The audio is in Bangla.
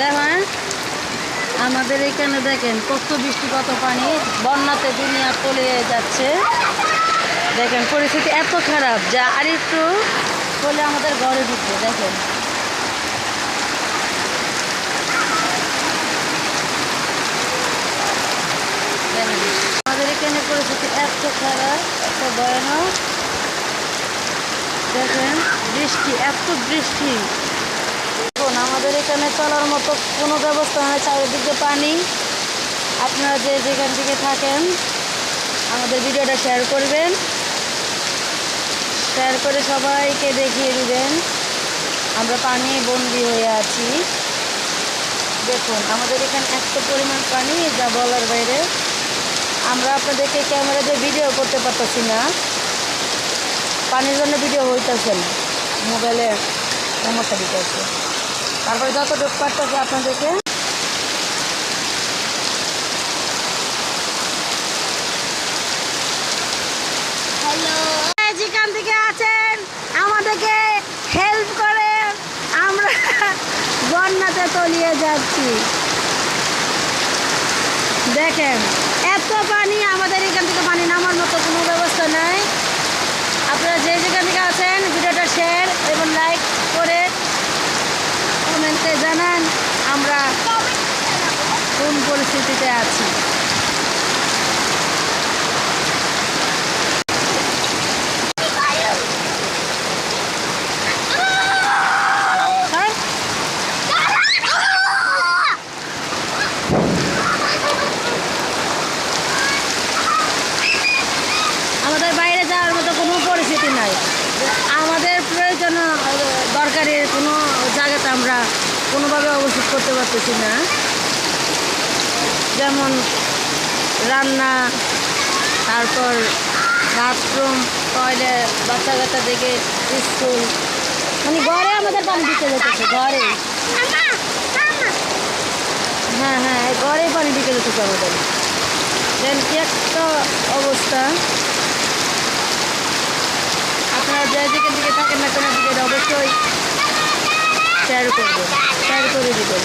দেখেন আমাদের এখানে দেখেন কত বৃষ্টি, কত পানি, বন্যাতে দুনিয়া তলিয়ে যাচ্ছে। দেখেন পরিস্থিতি এত খারাপ যা আর একটু হলে আমাদের ঘরে ঢুকবে। দেখেন আমাদের এখানে পরিস্থিতি এত খারাপ, এত ভয়ানক। দেখেন বৃষ্টি, এত বৃষ্টি। এখন আমাদের এখানে চলার মতো কোনো ব্যবস্থা নেই, চারিদিকে পানি। আপনারা যে যেখান থেকে থাকেন আমাদের ভিডিওটা শেয়ার করবেন, শেয়ার করে সবাইকে দেখিয়ে দিবেন আমরা পানি বন্দি হয়ে আছি। দেখুন আমাদের এখানে এত পরিমাণ পানি যা বলার বাইরে। আমরা আপনাদেরকে ক্যামেরা দিয়ে ভিডিও করতে পারতেছি না, পানির জন্য ভিডিও হইতেছে না, মোবাইলে সমস্যা দিতেছে। তারপরে যতটুকু পারতেছে আপনাদেরকে যেখান থেকে আছেন আমাদেরকে হেল্প করে, আমরা বন্যাতে তলিয়ে যাচ্ছি। দেখেন এত পানি, আমাদের এখান থেকে পানি নামার মতো কোনো ব্যবস্থা নাই। আপনারা যে যেখান থেকে আছেন ভিডিওটা শেয়ার এবং লাইক করে কমেন্টে জানান আমরা কোন পরিস্থিতিতে আছি। আমাদের বাইরে যাওয়ার মতো কোনো পরিস্থিতি নাই। আমাদের প্রয়োজন দরকারি কোনো জায়গাতে আমরা কোনোভাবে অবস্থিত করতে পারতেছি না, যেমন রান্না, তারপর বাথরুম, টয়লেট, বাচ্চা কাচ্চা দেখে স্কুল, মানে ঘরে আমাদের পানি ঢুকে যেতেছে, ঘরে। হ্যাঁ হ্যাঁ, ঘরে পানি ঢুকে যেতেছে আমাদের। দেন কি একটা অবস্থা। আপনারা যে যেখান থেকে থাকেন না কেন ভিডিওটা অবশ্যই শেয়ার করবেন, শেয়ার করে দিবেন।